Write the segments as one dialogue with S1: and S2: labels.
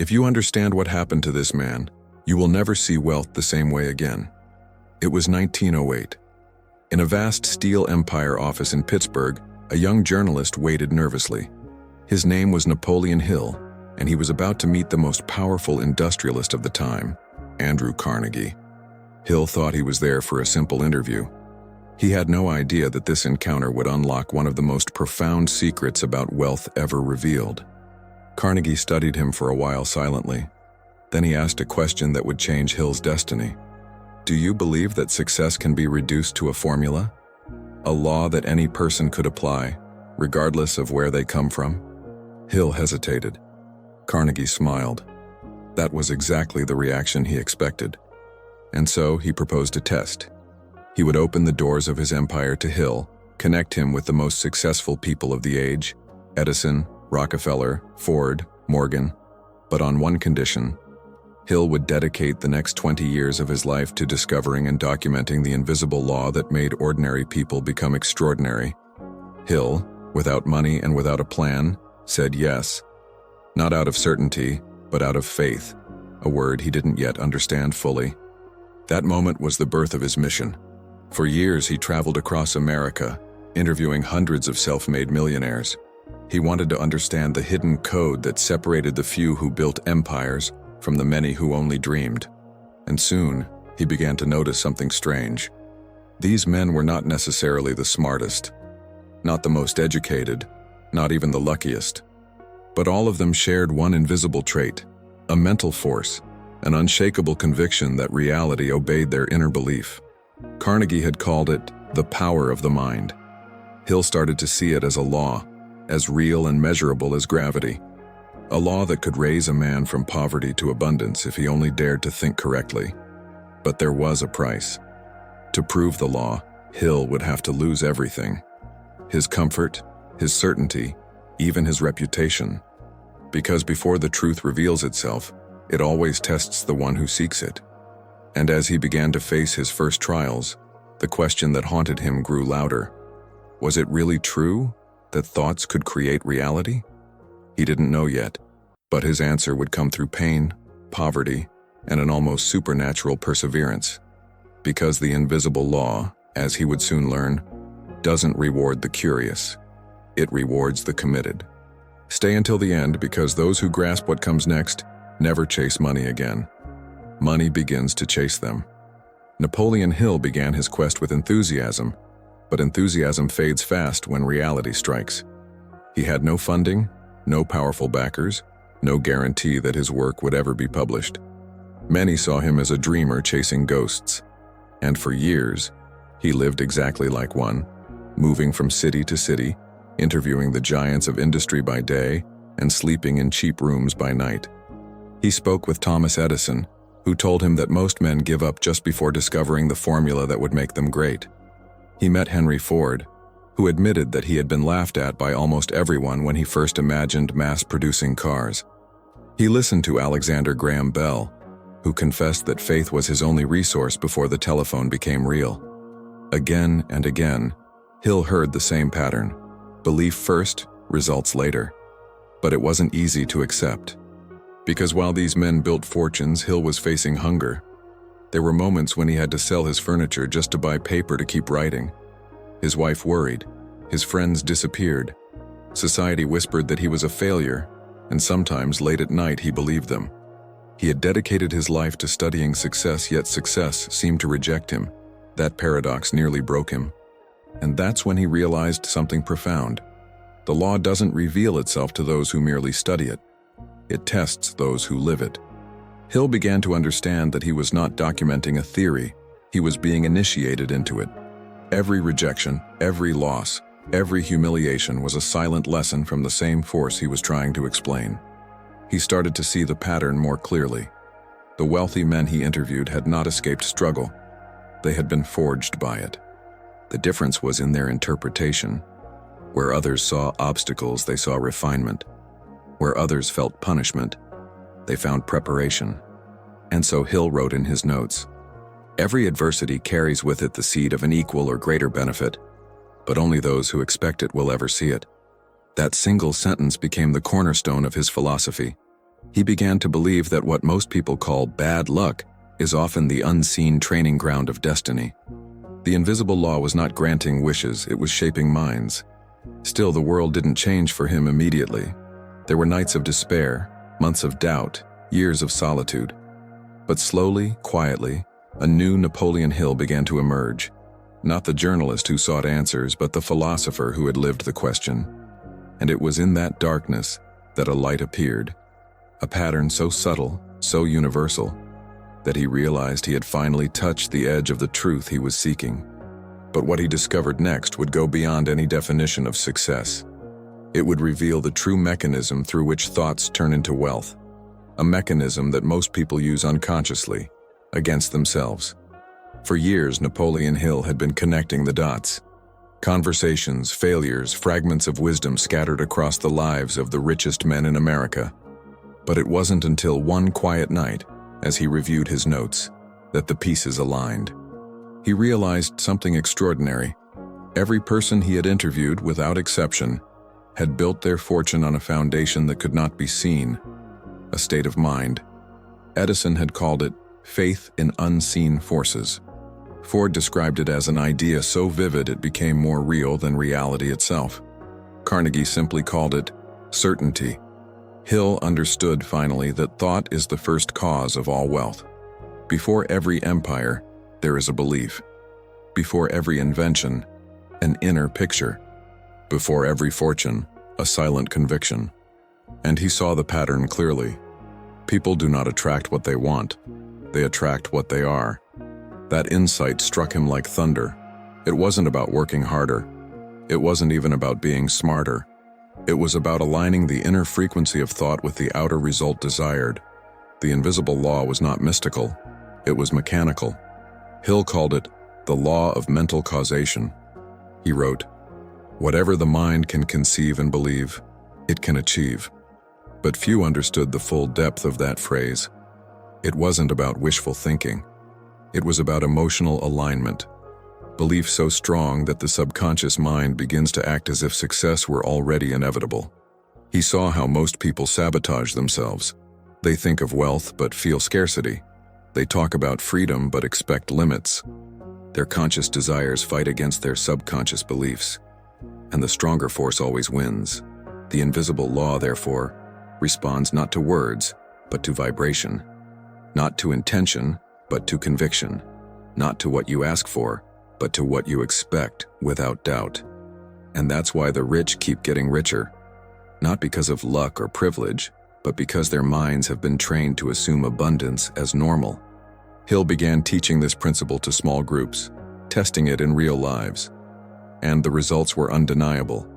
S1: If you understand what happened to this man, you will never see wealth the same way again. It was 1908. In a vast steel empire office in Pittsburgh, a young journalist waited nervously. His name was Napoleon Hill, and he was about to meet the most powerful industrialist of the time, Andrew Carnegie. Hill thought he was there for a simple interview. He had no idea that this encounter would unlock one of the most profound secrets about wealth ever revealed. Carnegie studied him for a while silently. Then he asked a question that would change Hill's destiny. Do you believe that success can be reduced to a formula? A law that any person could apply, regardless of where they come from? Hill hesitated. Carnegie smiled. That was exactly the reaction he expected. And so he proposed a test. He would open the doors of his empire to Hill, connect him with the most successful people of the age, Edison, Rockefeller, Ford, Morgan, but on one condition. Hill would dedicate the next 20 years of his life to discovering and documenting the invisible law that made ordinary people become extraordinary. Hill, without money and without a plan, said yes. Not out of certainty, but out of faith, a word he didn't yet understand fully. That moment was the birth of his mission. For years he traveled across America, interviewing hundreds of self-made millionaires. He wanted to understand the hidden code that separated the few who built empires from the many who only dreamed. And soon, he began to notice something strange. These men were not necessarily the smartest, not the most educated, not even the luckiest. But all of them shared one invisible trait, a mental force, an unshakable conviction that reality obeyed their inner belief. Carnegie had called it the power of the mind. Hill started to see it as a law, as real and measurable as gravity. A law that could raise a man from poverty to abundance if he only dared to think correctly. But there was a price. To prove the law, Hill would have to lose everything. His comfort, his certainty, even his reputation. Because before the truth reveals itself, it always tests the one who seeks it. And as he began to face his first trials, the question that haunted him grew louder. Was it really true that thoughts could create reality? He didn't know yet, but his answer would come through pain, poverty, and an almost supernatural perseverance. Because the invisible law, as he would soon learn, doesn't reward the curious. It rewards the committed. Stay until the end, because those who grasp what comes next never chase money again. Money begins to chase them. Napoleon Hill began his quest with enthusiasm, but enthusiasm fades fast when reality strikes. He had no funding, no powerful backers, no guarantee that his work would ever be published. Many saw him as a dreamer chasing ghosts, and for years, he lived exactly like one, moving from city to city, interviewing the giants of industry by day and sleeping in cheap rooms by night. He spoke with Thomas Edison, who told him that most men give up just before discovering the formula that would make them great. He met Henry Ford, who admitted that he had been laughed at by almost everyone when he first imagined mass-producing cars. He listened to Alexander Graham Bell, who confessed that faith was his only resource before the telephone became real. Again and again, Hill heard the same pattern. Belief first, results later. But it wasn't easy to accept. Because while these men built fortunes, Hill was facing hunger. There were moments when he had to sell his furniture just to buy paper to keep writing. His wife worried. His friends disappeared. Society whispered that he was a failure, and sometimes late at night he believed them. He had dedicated his life to studying success, yet success seemed to reject him. That paradox nearly broke him. And that's when he realized something profound. The law doesn't reveal itself to those who merely study it. It tests those who live it. Hill began to understand that he was not documenting a theory, he was being initiated into it. Every rejection, every loss, every humiliation was a silent lesson from the same force he was trying to explain. He started to see the pattern more clearly. The wealthy men he interviewed had not escaped struggle. They had been forged by it. The difference was in their interpretation. Where others saw obstacles, they saw refinement. Where others felt punishment, they found preparation. And so Hill wrote in his notes, "Every adversity carries with it the seed of an equal or greater benefit, but only those who expect it will ever see it." That single sentence became the cornerstone of his philosophy. He began to believe that what most people call bad luck is often the unseen training ground of destiny. The invisible law was not granting wishes, it was shaping minds. Still, the world didn't change for him immediately. There were nights of despair, months of doubt, years of solitude. But slowly, quietly, a new Napoleon Hill began to emerge. Not the journalist who sought answers, but the philosopher who had lived the question. And it was in that darkness that a light appeared. A pattern so subtle, so universal, that he realized he had finally touched the edge of the truth he was seeking. But what he discovered next would go beyond any definition of success. It would reveal the true mechanism through which thoughts turn into wealth, a mechanism that most people use unconsciously, against themselves. For years, Napoleon Hill had been connecting the dots. Conversations, failures, fragments of wisdom scattered across the lives of the richest men in America. But it wasn't until one quiet night, as he reviewed his notes, that the pieces aligned. He realized something extraordinary. Every person he had interviewed, without exception, had built their fortune on a foundation that could not be seen, a state of mind. Edison had called it faith in unseen forces. Ford described it as an idea so vivid it became more real than reality itself. Carnegie simply called it certainty. Hill understood finally that thought is the first cause of all wealth. Before every empire, there is a belief. Before every invention, an inner picture. Before every fortune, a silent conviction. And he saw the pattern clearly. People do not attract what they want. They attract what they are. That insight struck him like thunder. It wasn't about working harder. It wasn't even about being smarter. It was about aligning the inner frequency of thought with the outer result desired. The invisible law was not mystical. It was mechanical. Hill called it the law of mental causation. He wrote, "Whatever the mind can conceive and believe, it can achieve." But few understood the full depth of that phrase. It wasn't about wishful thinking. It was about emotional alignment. Belief so strong that the subconscious mind begins to act as if success were already inevitable. He saw how most people sabotage themselves. They think of wealth but feel scarcity. They talk about freedom but expect limits. Their conscious desires fight against their subconscious beliefs. And the stronger force always wins. The invisible law, therefore, responds not to words, but to vibration. Not to intention, but to conviction. Not to what you ask for, but to what you expect without doubt. And that's why the rich keep getting richer. Not because of luck or privilege, but because their minds have been trained to assume abundance as normal. Hill began teaching this principle to small groups, testing it in real lives. And the results were undeniable.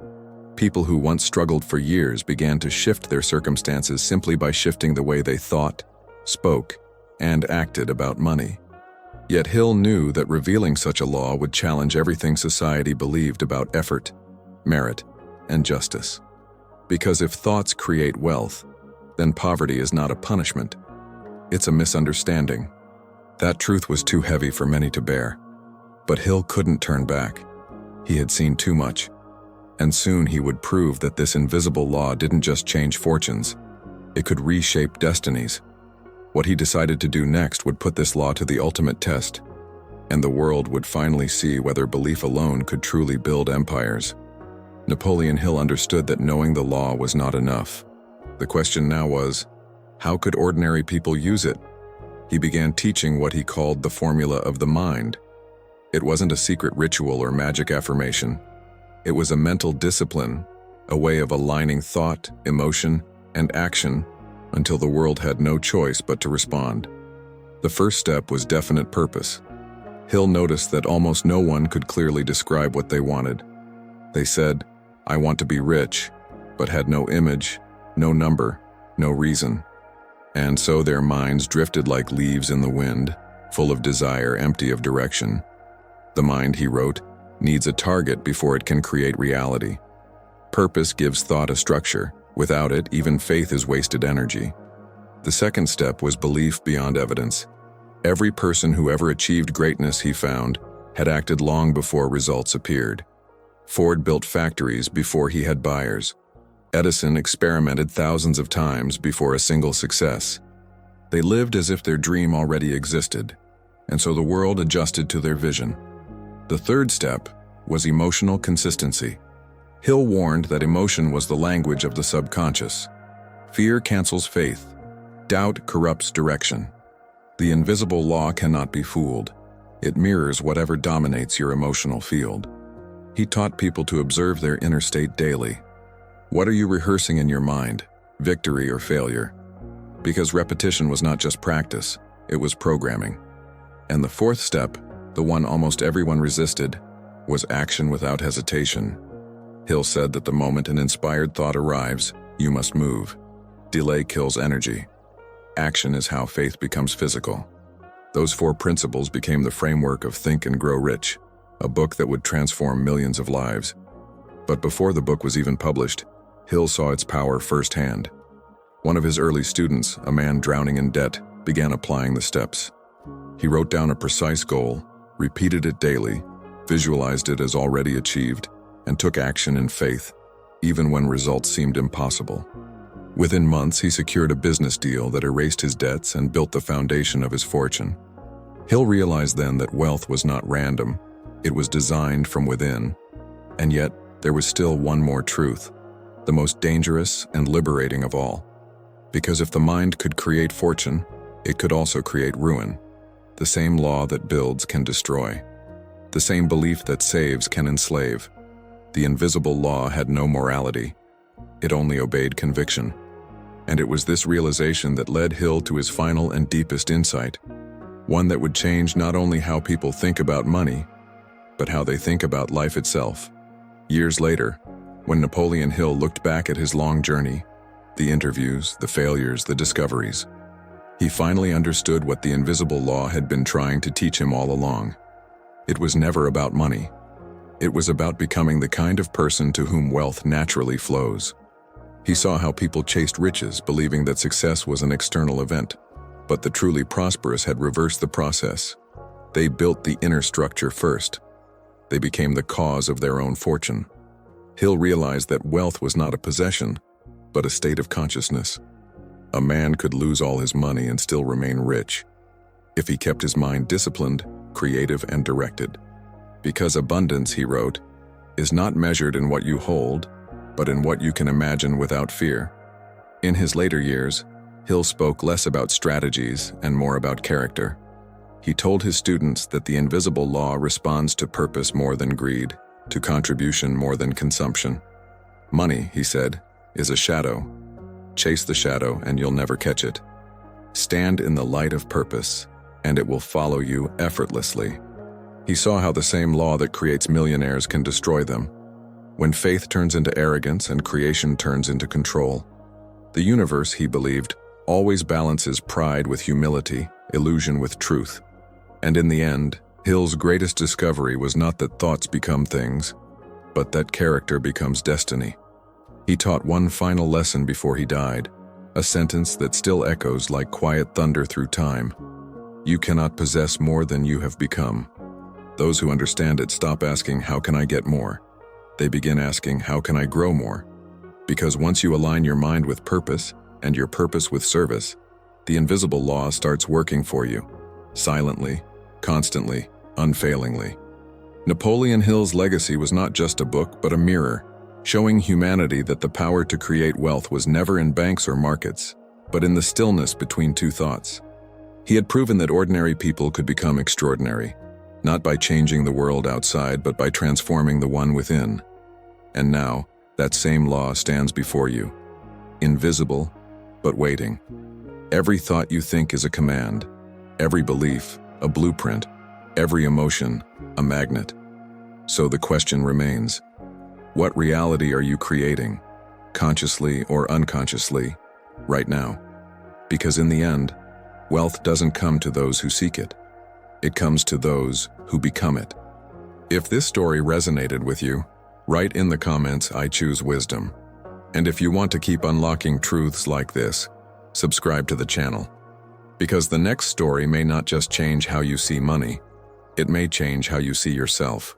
S1: People who once struggled for years began to shift their circumstances simply by shifting the way they thought, spoke, and acted about money. Yet Hill knew that revealing such a law would challenge everything society believed about effort, merit, and justice. Because if thoughts create wealth, then poverty is not a punishment. It's a misunderstanding. That truth was too heavy for many to bear. But Hill couldn't turn back. He had seen too much. And soon he would prove that this invisible law didn't just change fortunes. It could reshape destinies. What he decided to do next would put this law to the ultimate test, and the world would finally see whether belief alone could truly build empires. Napoleon Hill understood that knowing the law was not enough. The question now was, how could ordinary people use it? He began teaching what he called the formula of the mind. It wasn't a secret ritual or magic affirmation. It was a mental discipline, a way of aligning thought, emotion, and action until the world had no choice but to respond. The first step was definite purpose. Hill noticed that almost no one could clearly describe what they wanted. They said, "I want to be rich," but had no image, no number, no reason. And so their minds drifted like leaves in the wind, full of desire, empty of direction. The mind, he wrote, needs a target before it can create reality. Purpose gives thought a structure. Without it, even faith is wasted energy. The second step was belief beyond evidence. Every person who ever achieved greatness, he found, had acted long before results appeared. Ford built factories before he had buyers. Edison experimented thousands of times before a single success. They lived as if their dream already existed, and so the world adjusted to their vision. The third step was emotional consistency. Hill warned that emotion was the language of the subconscious. Fear cancels faith. Doubt corrupts direction. The invisible law cannot be fooled. It mirrors whatever dominates your emotional field. He taught people to observe their inner state daily. What are you rehearsing in your mind, victory or failure? Because repetition was not just practice, it was programming. And the fourth step, the one almost everyone resisted, was action without hesitation. Hill said that the moment an inspired thought arrives, you must move. Delay kills energy. Action is how faith becomes physical. Those four principles became the framework of Think and Grow Rich, a book that would transform millions of lives. But before the book was even published, Hill saw its power firsthand. One of his early students, a man drowning in debt, began applying the steps. He wrote down a precise goal, repeated it daily, visualized it as already achieved, and took action in faith, even when results seemed impossible. Within months, he secured a business deal that erased his debts and built the foundation of his fortune. Hill realized then that wealth was not random, it was designed from within. And yet, there was still one more truth, the most dangerous and liberating of all. Because if the mind could create fortune, it could also create ruin. The same law that builds can destroy. The same belief that saves can enslave. The invisible law had no morality. It only obeyed conviction. And it was this realization that led Hill to his final and deepest insight, one that would change not only how people think about money, but how they think about life itself. Years later, when Napoleon Hill looked back at his long journey, the interviews, the failures, the discoveries, he finally understood what the invisible law had been trying to teach him all along. It was never about money. It was about becoming the kind of person to whom wealth naturally flows. He saw how people chased riches, believing that success was an external event, but the truly prosperous had reversed the process. They built the inner structure first. They became the cause of their own fortune. Hill realized that wealth was not a possession, but a state of consciousness. A man could lose all his money and still remain rich, if he kept his mind disciplined, creative, and directed. Because abundance, he wrote, is not measured in what you hold, but in what you can imagine without fear. In his later years, Hill spoke less about strategies and more about character. He told his students that the invisible law responds to purpose more than greed, to contribution more than consumption. Money, he said, is a shadow. Chase the shadow and you'll never catch it. Stand in the light of purpose, and it will follow you effortlessly. He saw how the same law that creates millionaires can destroy them. When faith turns into arrogance and creation turns into control. The universe, he believed, always balances pride with humility, illusion with truth. And in the end, Hill's greatest discovery was not that thoughts become things, but that character becomes destiny. He taught one final lesson before he died, a sentence that still echoes like quiet thunder through time. You cannot possess more than you have become. Those who understand it stop asking, how can I get more? They begin asking, how can I grow more? Because once you align your mind with purpose, and your purpose with service, the invisible law starts working for you, silently, constantly, unfailingly. Napoleon Hill's legacy was not just a book, but a mirror, showing humanity that the power to create wealth was never in banks or markets, but in the stillness between two thoughts. He had proven that ordinary people could become extraordinary, not by changing the world outside, but by transforming the one within. And now, that same law stands before you, invisible, but waiting. Every thought you think is a command, every belief, a blueprint, every emotion, a magnet. So the question remains, what reality are you creating, consciously or unconsciously, right now? Because in the end, wealth doesn't come to those who seek it. It comes to those who become it. If this story resonated with you, write in the comments, I choose wisdom. And if you want to keep unlocking truths like this, subscribe to the channel. Because the next story may not just change how you see money, it may change how you see yourself.